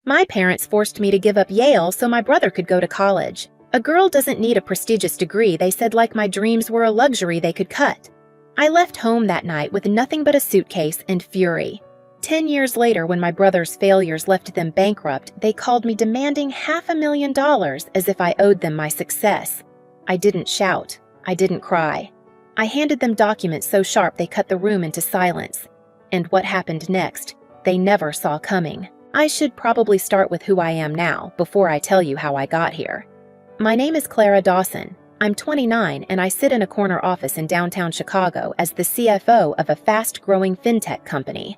My parents forced me to give up Yale so my brother could go to college. A girl doesn't need a prestigious degree, they said, like my dreams were a luxury they could cut. I left home that night with nothing but a suitcase and fury. 10 years later, when my brother's failures left them bankrupt, they called me demanding $500,000 as if I owed them my success. I didn't shout. I didn't cry. I handed them documents so sharp they cut the room into silence. And what happened next, they never saw coming. I should probably start with who I am now before I tell you how I got here. My name is Clara Dawson. I'm 29 and I sit in a corner office in downtown Chicago as the CFO of a fast-growing fintech company.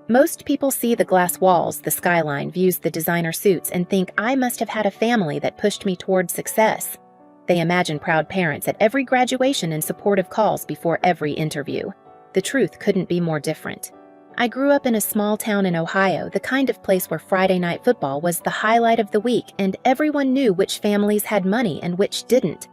Most people see the glass walls, the skyline, views the designer suits, and think I must have had a family that pushed me toward success. They imagine proud parents at every graduation and supportive calls before every interview. The truth couldn't be more different. I grew up in a small town in Ohio, the kind of place where Friday night football was the highlight of the week and everyone knew which families had money and which didn't.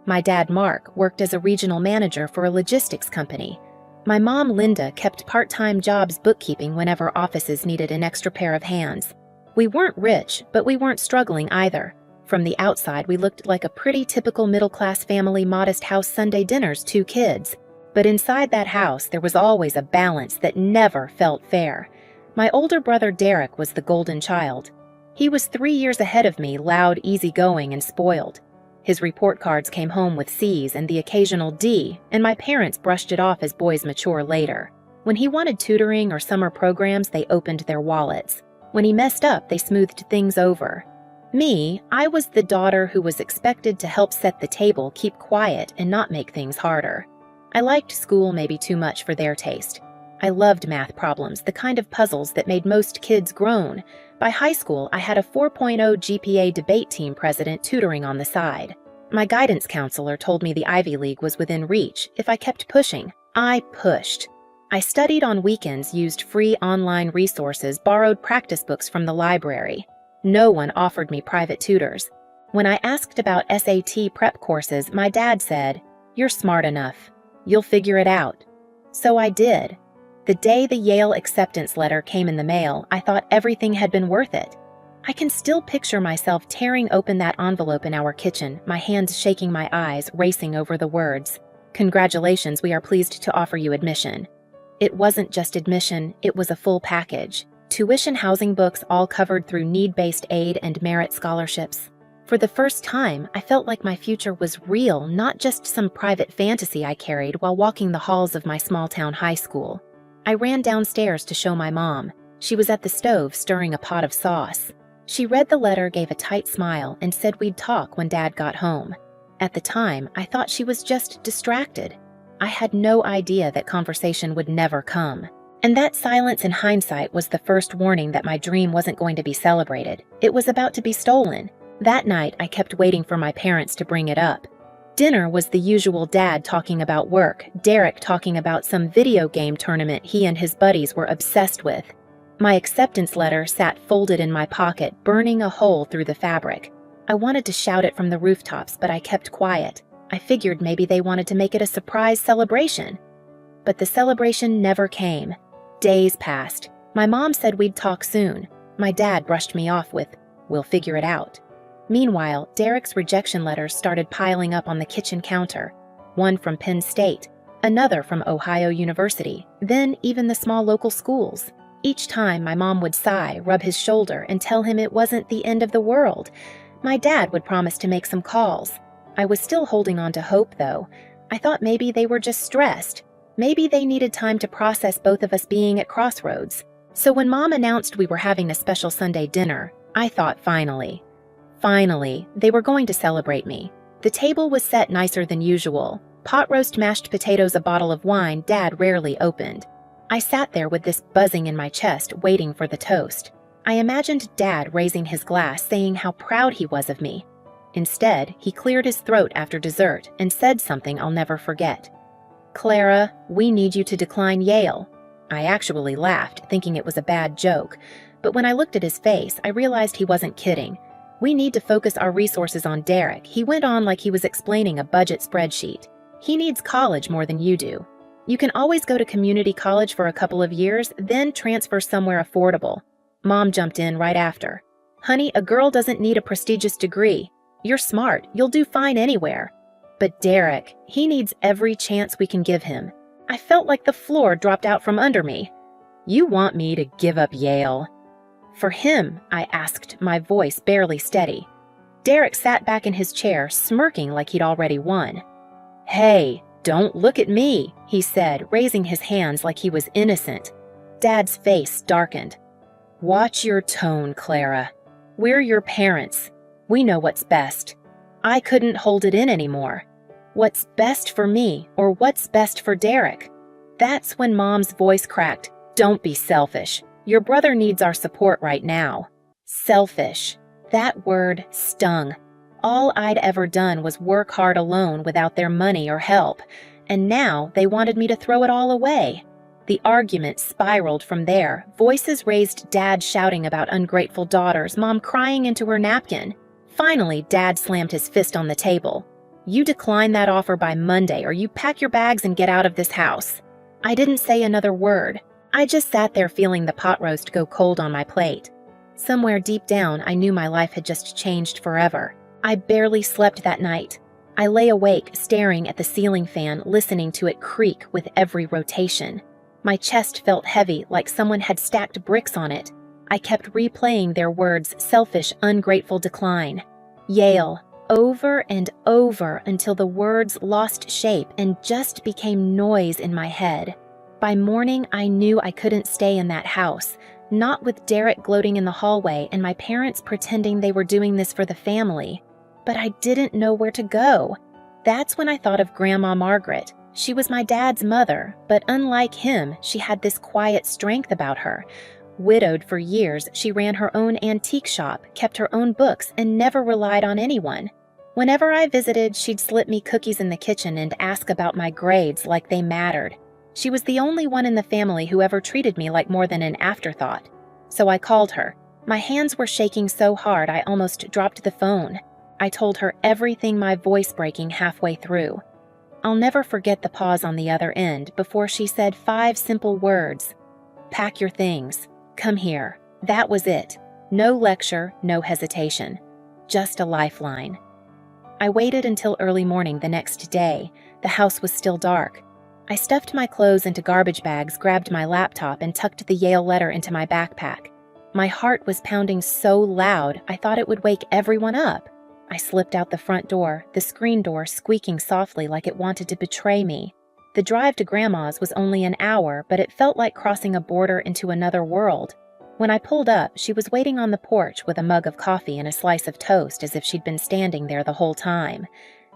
My dad, Mark, worked as a regional manager for a logistics company. My mom, Linda, kept part-time jobs bookkeeping whenever offices needed an extra pair of hands. We weren't rich, but we weren't struggling either. From the outside, we looked like a pretty typical middle-class family, modest house, Sunday dinners, 2 kids. But inside that house, there was always a balance that never felt fair. My older brother, Derek, was the golden child. He was 3 years ahead of me, loud, easygoing, and spoiled. His report cards came home with C's and the occasional D, and my parents brushed it off as boys mature later. When he wanted tutoring or summer programs, they opened their wallets. When he messed up, they smoothed things over. Me, I was the daughter who was expected to help set the table, keep quiet, and not make things harder. I liked school maybe too much for their taste. I loved math problems, the kind of puzzles that made most kids groan. By high school, I had a 4.0 GPA debate team president tutoring on the side. My guidance counselor told me the Ivy League was within reach if I kept pushing. I pushed. I studied on weekends, used free online resources, borrowed practice books from the library. No one offered me private tutors. When I asked about SAT prep courses, my dad said, "You're smart enough. You'll figure it out." So I did. The day the Yale acceptance letter came in the mail, I thought everything had been worth it. I can still picture myself tearing open that envelope in our kitchen, my hands shaking, my eyes racing over the words. "Congratulations, we are pleased to offer you admission." It wasn't just admission, it was a full package. Tuition, housing, books, all covered through need-based aid and merit scholarships. For the first time, I felt like my future was real, not just some private fantasy I carried while walking the halls of my small-town high school. I ran downstairs to show my mom. She was at the stove stirring a pot of sauce. She read the letter, gave a tight smile, and said we'd talk when Dad got home. At the time, I thought she was just distracted. I had no idea that conversation would never come. And that silence in hindsight was the first warning that my dream wasn't going to be celebrated. It was about to be stolen. That night, I kept waiting for my parents to bring it up. Dinner was the usual: Dad talking about work, Derek talking about some video game tournament he and his buddies were obsessed with. My acceptance letter sat folded in my pocket, burning a hole through the fabric. I wanted to shout it from the rooftops, but I kept quiet. I figured maybe they wanted to make it a surprise celebration. But the celebration never came. Days passed. My mom said we'd talk soon. My dad brushed me off with, "We'll figure it out." Meanwhile, Derek's rejection letters started piling up on the kitchen counter. One from Penn State, another from Ohio University, then even the small local schools. Each time, my mom would sigh, rub his shoulder, and tell him it wasn't the end of the world. My dad would promise to make some calls. I was still holding on to hope, though. I thought maybe they were just stressed. Maybe they needed time to process both of us being at crossroads. So when Mom announced we were having a special Sunday dinner, I thought finally, they were going to celebrate me. The table was set nicer than usual. Pot roast, mashed potatoes, a bottle of wine Dad rarely opened. I sat there with this buzzing in my chest, waiting for the toast. I imagined Dad raising his glass, saying how proud he was of me. Instead, he cleared his throat after dessert and said something I'll never forget. "Clara, we need you to decline Yale." I actually laughed, thinking it was a bad joke. But when I looked at his face, I realized he wasn't kidding. "We need to focus our resources on Derek," he went on like he was explaining a budget spreadsheet. "He needs college more than you do. You can always go to community college for a couple of years, then transfer somewhere affordable." Mom jumped in right after. Honey, a girl doesn't need a prestigious degree. You're smart, you'll do fine anywhere. But Derek, he needs every chance we can give him. I felt like the floor dropped out from under me. You want me to give up Yale? For him, I asked, my voice barely steady. Derek sat back in his chair, smirking like he'd already won. Hey, don't look at me, he said, raising his hands like he was innocent. Dad's face darkened. Watch your tone, Clara. We're your parents. We know what's best. I couldn't hold it in anymore. What's best for me, or what's best for Derek? That's when Mom's voice cracked. Don't be selfish. Your brother needs our support right now. Selfish. That word stung. All I'd ever done was work hard alone without their money or help, and now they wanted me to throw it all away. The argument spiraled from there, voices raised, Dad shouting about ungrateful daughters, Mom crying into her napkin. Finally, Dad slammed his fist on the table. You decline that offer by Monday, or you pack your bags and get out of this house. I didn't say another word. I just sat there feeling the pot roast go cold on my plate. Somewhere deep down, I knew my life had just changed forever. I barely slept that night. I lay awake, staring at the ceiling fan, listening to it creak with every rotation. My chest felt heavy, like someone had stacked bricks on it. I kept replaying their words, selfish, ungrateful decline. Yale, over and over until the words lost shape and just became noise in my head. By morning, I knew I couldn't stay in that house, not with Derek gloating in the hallway and my parents pretending they were doing this for the family. But I didn't know where to go. That's when I thought of Grandma Margaret. She was my dad's mother, but unlike him, she had this quiet strength about her. Widowed for years, she ran her own antique shop, kept her own books, and never relied on anyone. Whenever I visited, she'd slip me cookies in the kitchen and ask about my grades like they mattered. She was the only one in the family who ever treated me like more than an afterthought. So I called her. My hands were shaking so hard I almost dropped the phone. I told her everything, my voice breaking halfway through. I'll never forget the pause on the other end before she said 5 simple words. Pack your things. Come here. That was it. No lecture, no hesitation. Just a lifeline. I waited until early morning the next day. The house was still dark. I stuffed my clothes into garbage bags, grabbed my laptop, and tucked the Yale letter into my backpack. My heart was pounding so loud I thought it would wake everyone up. I slipped out the front door, the screen door squeaking softly like it wanted to betray me. The drive to Grandma's was only an hour, but it felt like crossing a border into another world. When I pulled up, she was waiting on the porch with a mug of coffee and a slice of toast as if she'd been standing there the whole time.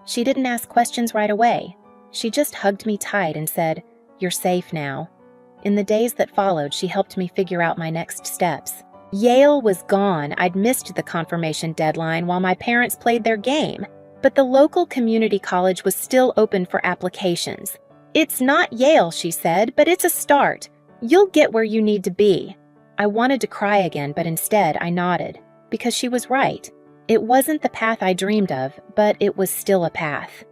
She didn't ask questions right away. She just hugged me tight and said, "You're safe now." In the days that followed, she helped me figure out my next steps. Yale was gone. I'd missed the confirmation deadline while my parents played their game. But the local community college was still open for applications. "It's not Yale," she said, "but it's a start. You'll get where you need to be." I wanted to cry again, but instead I nodded, because she was right. It wasn't the path I dreamed of, but it was still a path.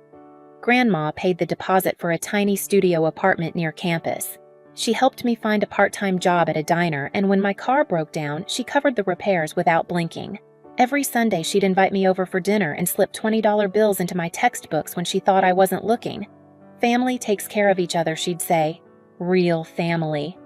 Grandma paid the deposit for a tiny studio apartment near campus. She helped me find a part-time job at a diner, and when my car broke down, she covered the repairs without blinking. Every Sunday, she'd invite me over for dinner and slip $20 bills into my textbooks when she thought I wasn't looking. "Family takes care of each other," she'd say. Real family.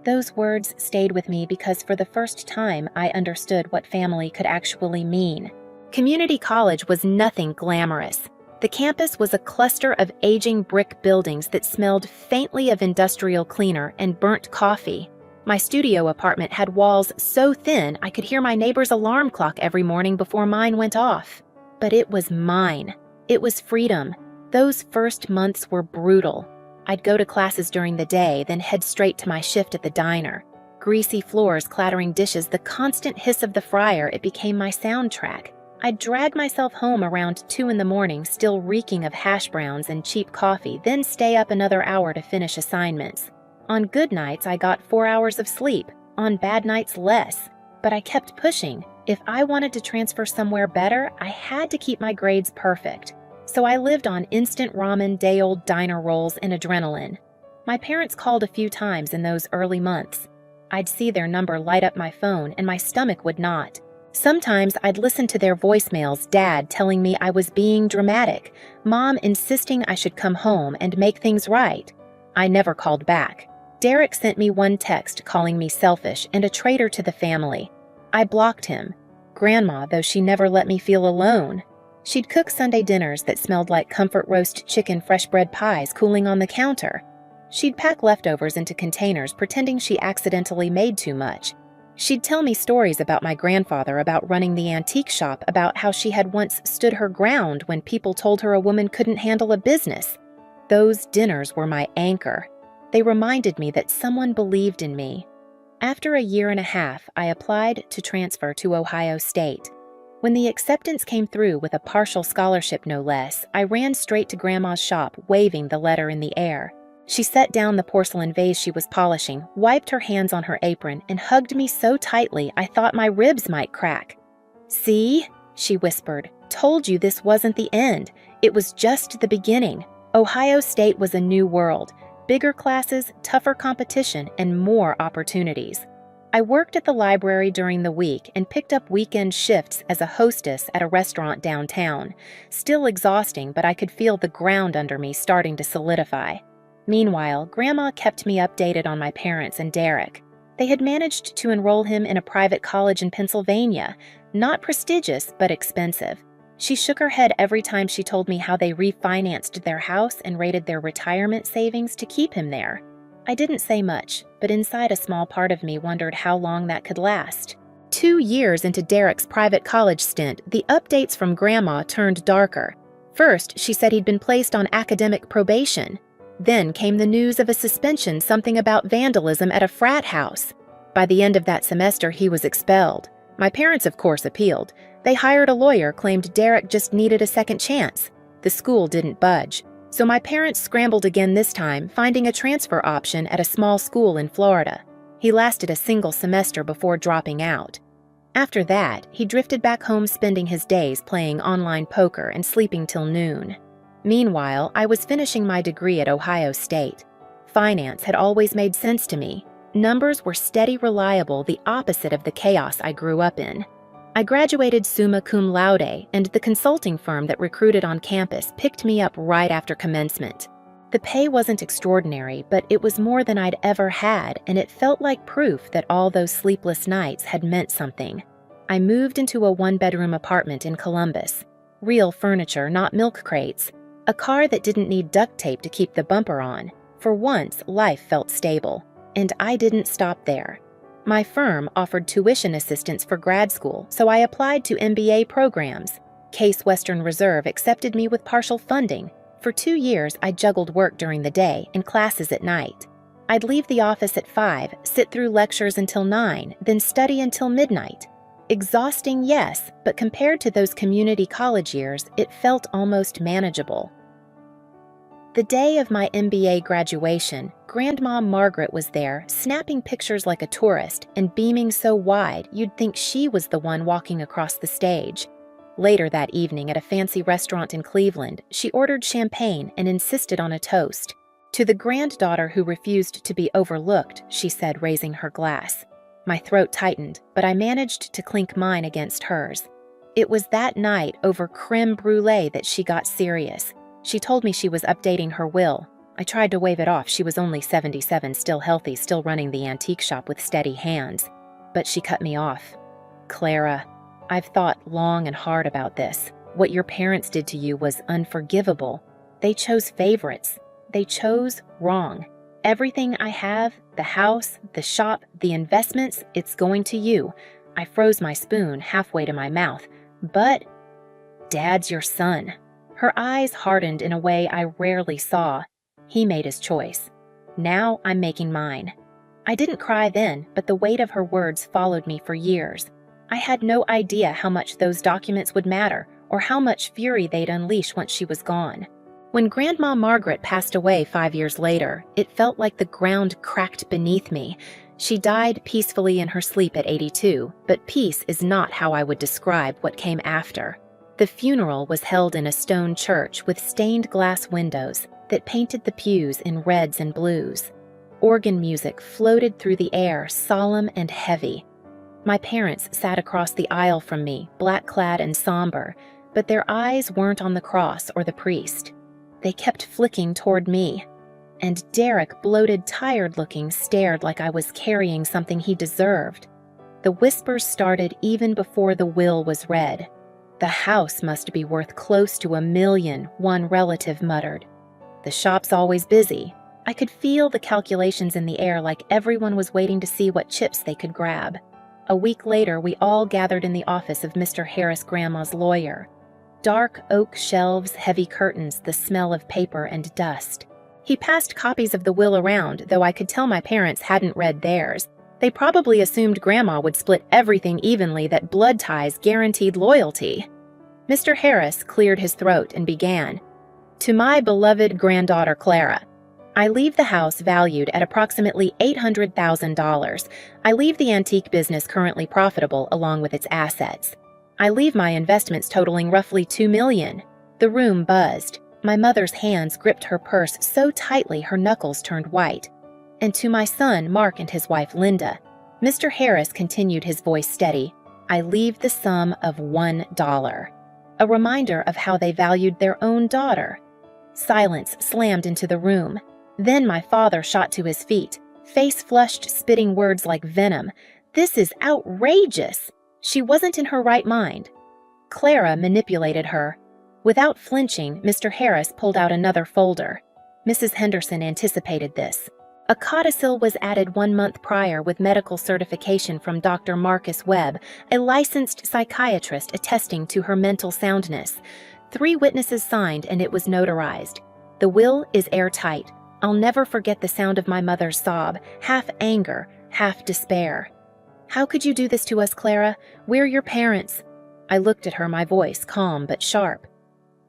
Those words stayed with me because for the first time, I understood what family could actually mean. Community college was nothing glamorous. The campus was a cluster of aging brick buildings that smelled faintly of industrial cleaner and burnt coffee. My studio apartment had walls so thin I could hear my neighbor's alarm clock every morning before mine went off. But it was mine. It was freedom. Those first months were brutal. I'd go to classes during the day, then head straight to my shift at the diner. Greasy floors, clattering dishes, the constant hiss of the fryer, it became my soundtrack. I'd drag myself home around 2 in the morning, still reeking of hash browns and cheap coffee, then stay up another hour to finish assignments. On good nights, I got 4 hours of sleep. On bad nights, less. But I kept pushing. If I wanted to transfer somewhere better, I had to keep my grades perfect. So I lived on instant ramen, day-old diner rolls, and adrenaline. My parents called a few times in those early months. I'd see their number light up my phone, and my stomach would not. Sometimes I'd listen to their voicemails, Dad telling me I was being dramatic, Mom insisting I should come home and make things right. I never called back. Derek sent me one text calling me selfish and a traitor to the family. I blocked him. Grandma, though, she never let me feel alone. She'd cook Sunday dinners that smelled like comfort roast chicken fresh bread pies cooling on the counter. She'd pack leftovers into containers pretending she accidentally made too much. She'd tell me stories about my grandfather, about running the antique shop, about how she had once stood her ground when people told her a woman couldn't handle a business. Those dinners were my anchor. They reminded me that someone believed in me. After a year and a half, I applied to transfer to Ohio State. When the acceptance came through with a partial scholarship no less, I ran straight to Grandma's shop, waving the letter in the air. She set down the porcelain vase she was polishing, wiped her hands on her apron, and hugged me so tightly I thought my ribs might crack. "See?" she whispered. "Told you this wasn't the end. It was just the beginning." Ohio State was a new world. Bigger classes, tougher competition, and more opportunities. I worked at the library during the week and picked up weekend shifts as a hostess at a restaurant downtown. Still exhausting, but I could feel the ground under me starting to solidify. Meanwhile, Grandma kept me updated on my parents and Derek. They had managed to enroll him in a private college in Pennsylvania. Not prestigious, but expensive. She shook her head every time she told me how they refinanced their house and raided their retirement savings to keep him there. I didn't say much, but inside a small part of me wondered how long that could last. 2 years into Derek's private college stint, the updates from Grandma turned darker. First, she said he'd been placed on academic probation. Then came the news of a suspension, something about vandalism at a frat house. By the end of that semester, he was expelled. My parents, of course, appealed. They hired a lawyer, claimed Derek just needed a second chance. The school didn't budge. So my parents scrambled again this time, finding a transfer option at a small school in Florida. He lasted a single semester before dropping out. After that, he drifted back home, spending his days playing online poker and sleeping till noon. Meanwhile, I was finishing my degree at Ohio State. Finance had always made sense to me. Numbers were steady, reliable, the opposite of the chaos I grew up in. I graduated summa cum laude, and the consulting firm that recruited on campus picked me up right after commencement. The pay wasn't extraordinary, but it was more than I'd ever had, and it felt like proof that all those sleepless nights had meant something. I moved into a one-bedroom apartment in Columbus. Real furniture, not milk crates. A car that didn't need duct tape to keep the bumper on. For once, life felt stable. And I didn't stop there. My firm offered tuition assistance for grad school, so I applied to MBA programs. Case Western Reserve accepted me with partial funding. For 2 years, I juggled work during the day and classes at night. I'd leave the office at 5, sit through lectures until 9, then study until midnight. Exhausting, yes, but compared to those community college years, it felt almost manageable. The day of my MBA graduation, Grandma Margaret was there, snapping pictures like a tourist and beaming so wide you'd think she was the one walking across the stage. Later that evening at a fancy restaurant in Cleveland, she ordered champagne and insisted on a toast. To the granddaughter who refused to be overlooked, she said, raising her glass. My throat tightened, but I managed to clink mine against hers. It was that night over creme brulee that she got serious. She told me she was updating her will. I tried to wave it off. She was only 77, still healthy, still running the antique shop with steady hands. But she cut me off. "Clara, I've thought long and hard about this. What your parents did to you was unforgivable. They chose favorites. They chose wrong. Everything I have, the house, the shop, the investments, it's going to you." I froze my spoon halfway to my mouth. "But Dad's your son." Her eyes hardened in a way I rarely saw. He made his choice. Now I'm making mine. I didn't cry then, but the weight of her words followed me for years. I had no idea how much those documents would matter, or how much fury they'd unleash once she was gone. When Grandma Margaret passed away 5 years later, it felt like the ground cracked beneath me. She died peacefully in her sleep at 82, but peace is not how I would describe what came after. The funeral was held in a stone church with stained glass windows that painted the pews in reds and blues. Organ music floated through the air, solemn and heavy. My parents sat across the aisle from me, black-clad and somber, but their eyes weren't on the cross or the priest. They kept flicking toward me. And Derek, bloated, tired-looking, stared like I was carrying something he deserved. The whispers started even before the will was read. "The house must be worth close to $1 million, one relative muttered. "The shop's always busy." I could feel the calculations in the air, like everyone was waiting to see what chips they could grab. A week later, we all gathered in the office of Mr. Harris, Grandma's lawyer. Dark oak shelves, heavy curtains, the smell of paper and dust. He passed copies of the will around, though I could tell my parents hadn't read theirs. They probably assumed Grandma would split everything evenly, that blood ties guaranteed loyalty. Mr. Harris cleared his throat and began. "To my beloved granddaughter Clara, I leave the house valued at approximately $800,000. I leave the antique business currently profitable along with its assets. I leave my investments totaling roughly $2 million. The room buzzed. My mother's hands gripped her purse so tightly her knuckles turned white. "And to my son, Mark, and his wife, Linda," Mr. Harris continued, his voice steady, "I leave the sum of $1. A reminder of how they valued their own daughter." Silence slammed into the room. Then my father shot to his feet, face flushed, spitting words like venom. "This is outrageous. She wasn't in her right mind. Clara manipulated her." Without flinching, Mr. Harris pulled out another folder. Mrs. Henderson anticipated this. A codicil was added 1 month prior with medical certification from Dr. Marcus Webb, a licensed psychiatrist attesting to her mental soundness. 3 witnesses signed and it was notarized. The will is airtight. I'll never forget the sound of my mother's sob, half anger, half despair. "How could you do this to us, Clara? We're your parents." I looked at her, my voice calm but sharp.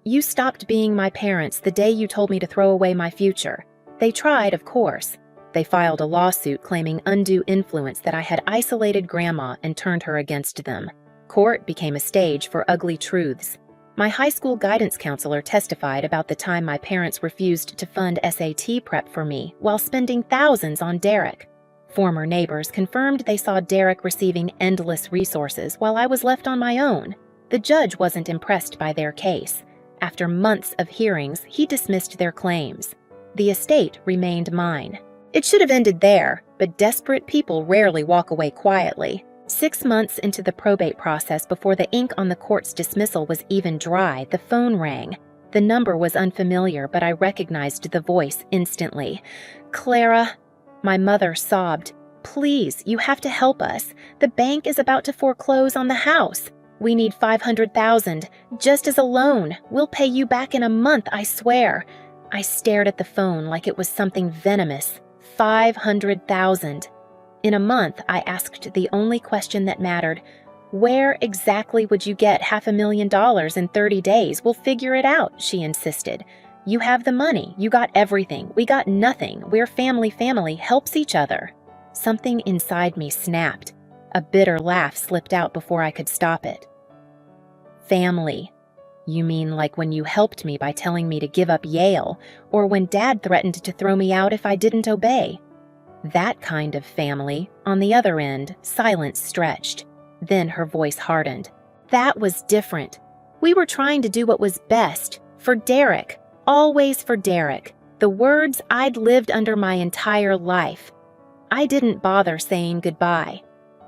"You stopped being my parents the day you told me to throw away my future. They tried, of course. They filed a lawsuit claiming undue influence, that I had isolated Grandma and turned her against them. Court became a stage for ugly truths. My high school guidance counselor testified about the time my parents refused to fund SAT prep for me while spending thousands on Derek. Former neighbors confirmed they saw Derek receiving endless resources while I was left on my own. The judge wasn't impressed by their case. After months of hearings, he dismissed their claims. The estate remained mine. It should have ended there, but desperate people rarely walk away quietly. 6 months into the probate process, before the ink on the court's dismissal was even dry, the phone rang. The number was unfamiliar, but I recognized the voice instantly. "Clara," my mother sobbed. "Please, you have to help us. The bank is about to foreclose on the house. We need $500,000, just as a loan. We'll pay you back in a month, I swear." I stared at the phone like it was something venomous. 500,000. In a month, I asked the only question that mattered. "Where exactly would you get $500,000 in 30 days? We'll figure it out," she insisted. "You have the money. You got everything. We got nothing. We're family. Family helps each other." Something inside me snapped. A bitter laugh slipped out before I could stop it. "Family? You mean like when you helped me by telling me to give up Yale, or when Dad threatened to throw me out if I didn't obey? That kind of family." On the other end, silence stretched. Then her voice hardened. "That was different. We were trying to do what was best. For Derek. Always for Derek. The words I'd lived under my entire life." I didn't bother saying goodbye.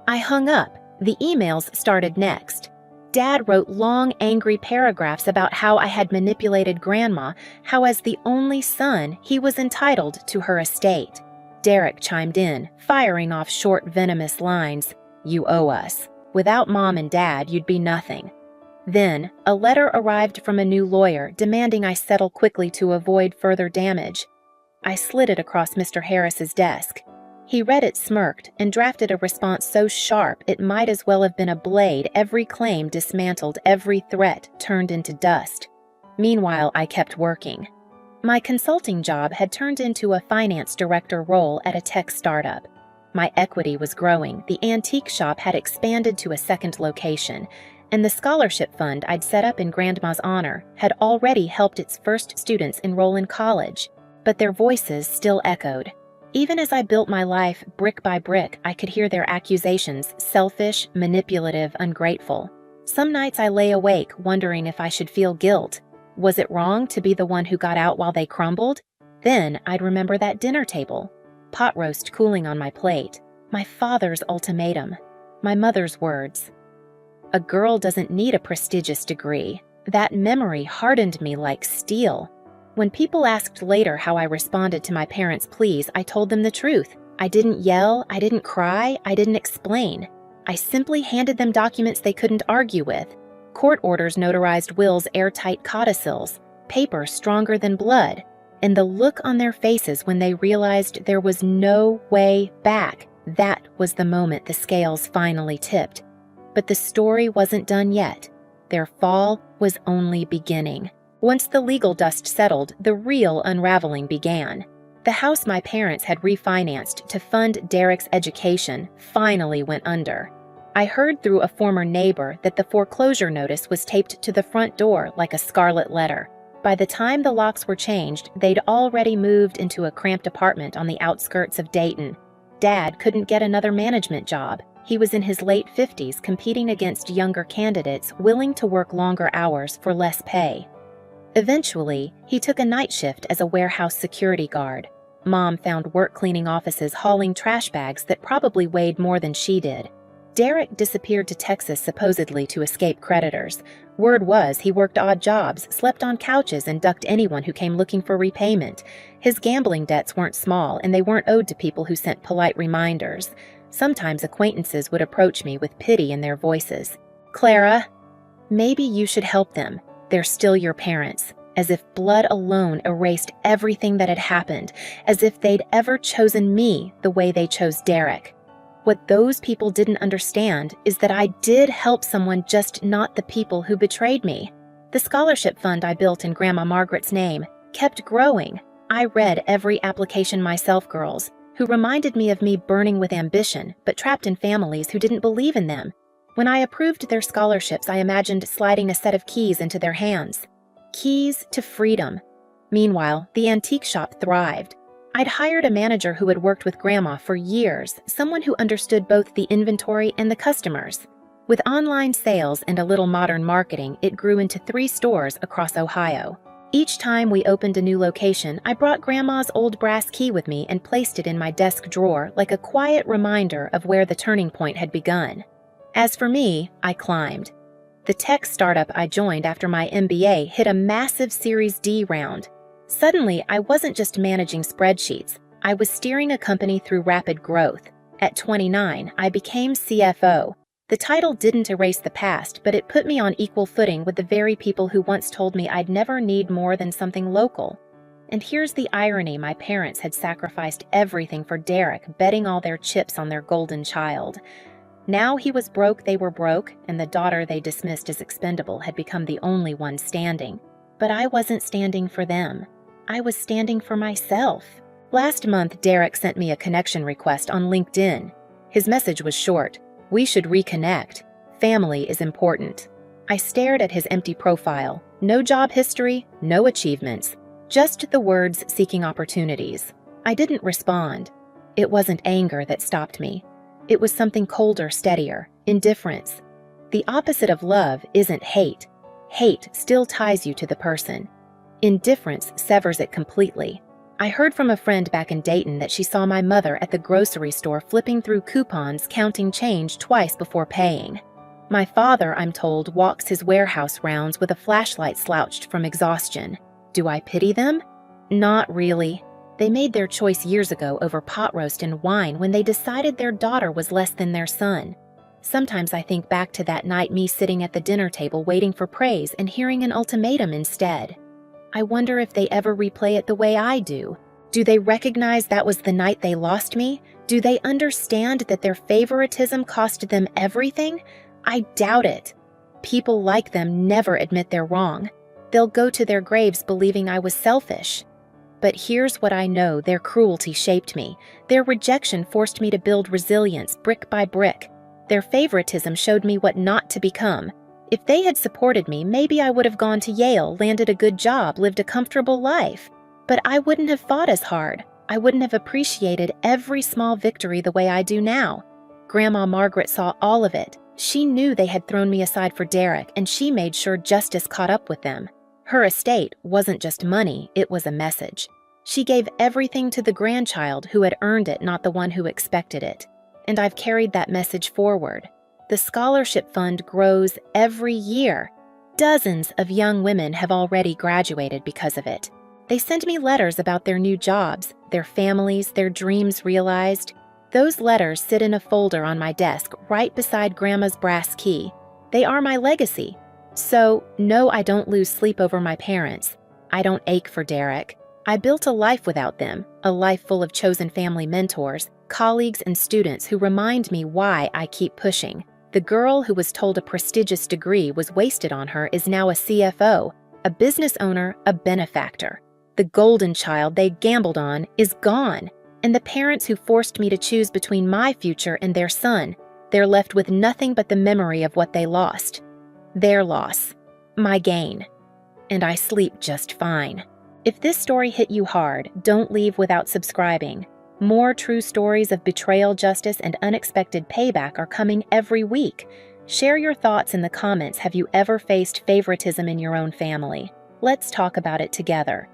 I hung up. The emails started next. Dad wrote long, angry paragraphs about how I had manipulated Grandma, how as the only son, he was entitled to her estate. Derek chimed in, firing off short, venomous lines. "You owe us. Without Mom and Dad, you'd be nothing." Then, a letter arrived from a new lawyer demanding I settle quickly to avoid further damage. I slid it across Mr. Harris's desk. He read it, smirked, and drafted a response so sharp it might as well have been a blade, every claim dismantled, every threat turned into dust. Meanwhile, I kept working. My consulting job had turned into a finance director role at a tech startup. My equity was growing, the antique shop had expanded to a second location, and the scholarship fund I'd set up in Grandma's honor had already helped its first students enroll in college. But their voices still echoed. Even as I built my life brick by brick, I could hear their accusations: selfish, manipulative, ungrateful. Some nights I lay awake, wondering if I should feel guilt. Was it wrong to be the one who got out while they crumbled? Then I'd remember that dinner table, pot roast cooling on my plate, my father's ultimatum, my mother's words. A girl doesn't need a prestigious degree. That memory hardened me like steel. When people asked later how I responded to my parents' pleas, I told them the truth. I didn't yell, I didn't cry, I didn't explain. I simply handed them documents they couldn't argue with. Court orders notarized wills, airtight codicils, paper stronger than blood, and the look on their faces when they realized there was no way back. That was the moment the scales finally tipped. But the story wasn't done yet. Their fall was only beginning. Once the legal dust settled, the real unraveling began. The house my parents had refinanced to fund Derek's education finally went under. I heard through a former neighbor that the foreclosure notice was taped to the front door like a scarlet letter. By the time the locks were changed, they'd already moved into a cramped apartment on the outskirts of Dayton. Dad couldn't get another management job. He was in his late 50s, competing against younger candidates willing to work longer hours for less pay. Eventually, he took a night shift as a warehouse security guard. Mom found work cleaning offices hauling trash bags that probably weighed more than she did. Derek disappeared to Texas supposedly to escape creditors. Word was he worked odd jobs, slept on couches, and ducked anyone who came looking for repayment. His gambling debts weren't small, and they weren't owed to people who sent polite reminders. Sometimes acquaintances would approach me with pity in their voices. "Clara, maybe you should help them. They're still your parents." As if blood alone erased everything that had happened, as if they'd ever chosen me the way they chose Derek. What those people didn't understand is that I did help someone, just not the people who betrayed me. The scholarship fund I built in Grandma Margaret's name kept growing. I read every application myself, girls, who reminded me of me burning with ambition, but trapped in families who didn't believe in them. When I approved their scholarships, I imagined sliding a set of keys into their hands. Keys to freedom. Meanwhile, the antique shop thrived. I'd hired a manager who had worked with Grandma for years, someone who understood both the inventory and the customers. With online sales and a little modern marketing, it grew into 3 stores across Ohio. Each time we opened a new location, I brought Grandma's old brass key with me and placed it in my desk drawer like a quiet reminder of where the turning point had begun. As for me, I climbed. The tech startup I joined after my MBA hit a massive Series D round. Suddenly, I wasn't just managing spreadsheets. I was steering a company through rapid growth. At 29, I became CFO. The title didn't erase the past, but it put me on equal footing with the very people who once told me I'd never need more than something local. And here's the irony: my parents had sacrificed everything for Derek, betting all their chips on their golden child. Now he was broke, they were broke, and the daughter they dismissed as expendable had become the only one standing. But I wasn't standing for them. I was standing for myself. Last month, Derek sent me a connection request on LinkedIn. His message was short: "We should reconnect. Family is important." I stared at his empty profile. No job history, no achievements. Just the words seeking opportunities. I didn't respond. It wasn't anger that stopped me. It was something colder, steadier: indifference. The opposite of love isn't hate. Hate still ties you to the person. Indifference severs it completely. I heard from a friend back in Dayton that she saw my mother at the grocery store flipping through coupons, counting change twice before paying. My father, I'm told, walks his warehouse rounds with a flashlight slouched from exhaustion. Do I pity them? Not really. They made their choice years ago over pot roast and wine when they decided their daughter was less than their son. Sometimes I think back to that night, me sitting at the dinner table waiting for praise and hearing an ultimatum instead. I wonder if they ever replay it the way I do. Do they recognize that was the night they lost me? Do they understand that their favoritism cost them everything? I doubt it. People like them never admit they're wrong. They'll go to their graves believing I was selfish. But here's what I know: their cruelty shaped me. Their rejection forced me to build resilience brick by brick. Their favoritism showed me what not to become. If they had supported me, maybe I would have gone to Yale, landed a good job, lived a comfortable life. But I wouldn't have fought as hard. I wouldn't have appreciated every small victory the way I do now. Grandma Margaret saw all of it. She knew they had thrown me aside for Derek, and she made sure justice caught up with them. Her estate wasn't just money, it was a message. She gave everything to the grandchild who had earned it, not the one who expected it. And I've carried that message forward. The scholarship fund grows every year. Dozens of young women have already graduated because of it. They send me letters about their new jobs, their families, their dreams realized. Those letters sit in a folder on my desk right beside Grandma's brass key. They are my legacy. So, no, I don't lose sleep over my parents. I don't ache for Derek. I built a life without them, a life full of chosen family mentors, colleagues and students who remind me why I keep pushing. The girl who was told a prestigious degree was wasted on her is now a CFO, a business owner, a benefactor. The golden child they gambled on is gone, and the parents who forced me to choose between my future and their son, they're left with nothing but the memory of what they lost. Their loss, my gain. And I sleep just fine. If this story hit you hard, don't leave without subscribing. More true stories of betrayal, justice, and unexpected payback are coming every week. Share your thoughts in the comments. Have you ever faced favoritism in your own family? Let's talk about it together.